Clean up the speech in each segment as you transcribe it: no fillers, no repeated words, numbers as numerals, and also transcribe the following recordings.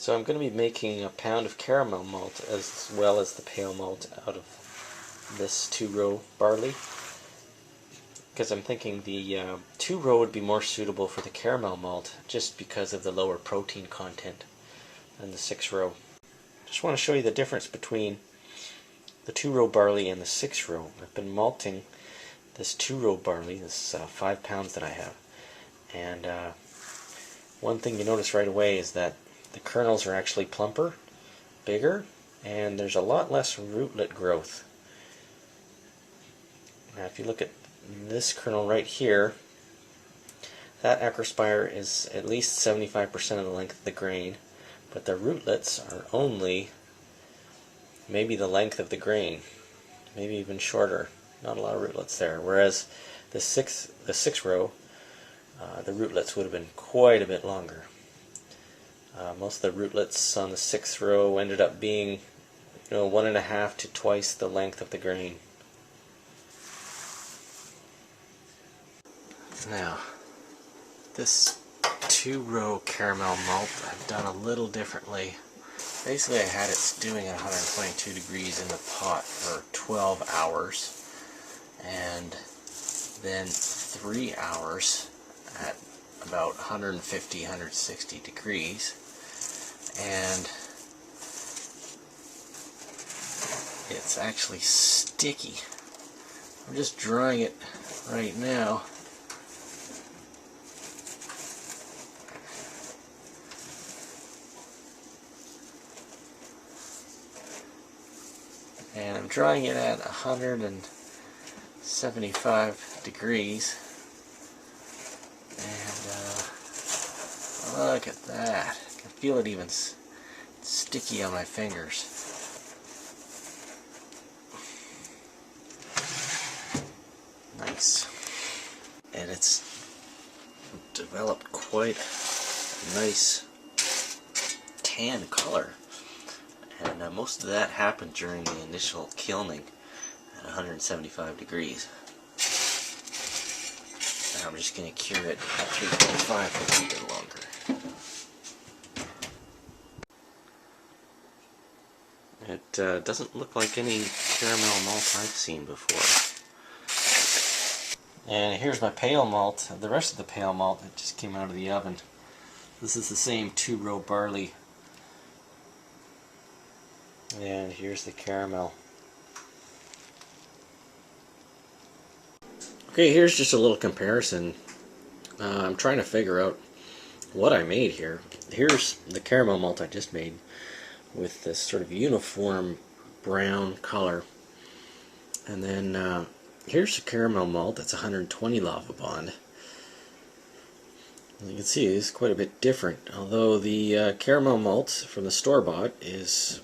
So I'm going to be making a pound of caramel malt as well as the pale malt out of this 2-row barley, because I'm thinking the 2-row would be more suitable for the caramel malt just because of the lower protein content than the 6-row. Just want to show you the difference between the 2-row barley and the 6-row. I've been malting this 2-row barley, this 5 pounds that I have, and one thing you notice right away is that the kernels are actually plumper, bigger, and there's a lot less rootlet growth. Now if you look at this kernel right here, that acrospire is at least 75% of the length of the grain, but the rootlets are only maybe the length of the grain, maybe even shorter. Not a lot of rootlets there. Whereas the 6-row, the rootlets would have been quite a bit longer. Most of the rootlets on the 6-row ended up being, 1.5 to twice the length of the grain. Now, this 2-row caramel malt I've done a little differently. Basically, I had it stewing at 122 degrees in the pot for 12 hours, and then 3 hours at about 150, 160 degrees, and it's actually sticky. I'm just drying it right now. And I'm drying it at 175 degrees. And look at that. I can feel it even sticky on my fingers. Nice. And it's developed quite a nice tan color. And most of that happened during the initial kilning at 175 degrees. Now I'm just going to cure it at 325 for a little bit longer. It doesn't look like any caramel malt I've seen before. And here's my pale malt. The rest of the pale malt that just came out of the oven. This is the same 2-row barley. And here's the caramel. Okay, here's just a little comparison. I'm trying to figure out what I made here. Here's the caramel malt I just made with this sort of uniform brown color. And then here's the caramel malt that's 120 lava bond. As you can see, it's quite a bit different. Although the caramel malt from the store-bought is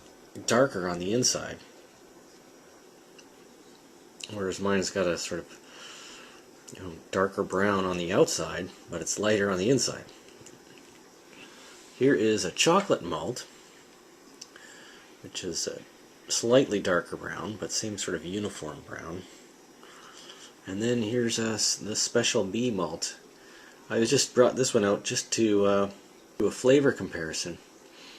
darker on the inside, whereas mine's got a sort of darker brown on the outside, but it's lighter on the inside. Here is a chocolate malt, which is a slightly darker brown, but same sort of uniform brown. And then here's the special B malt. I just brought this one out just to do a flavor comparison.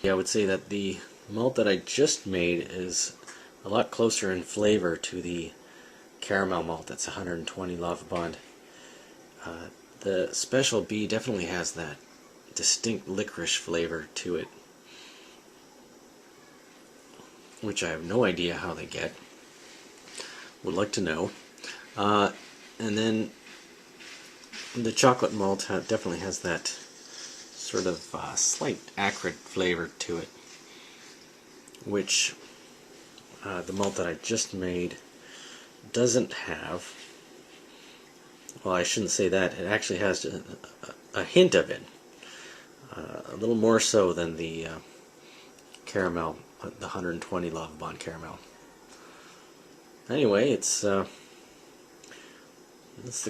I would say that the malt that I just made is a lot closer in flavor to the caramel malt that's 120 lava bond. The special B definitely has that distinct licorice flavor to it, which I have no idea how they get. Would like to know. And then the chocolate malt definitely has that sort of slight acrid flavor to it, which the malt that I just made doesn't have. Well, I shouldn't say that. It actually has a hint of it, a little more so than the caramel, the 120 lava bond caramel. Anyway, it's the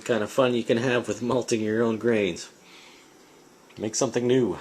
kind of fun you can have with malting your own grains. Make something new.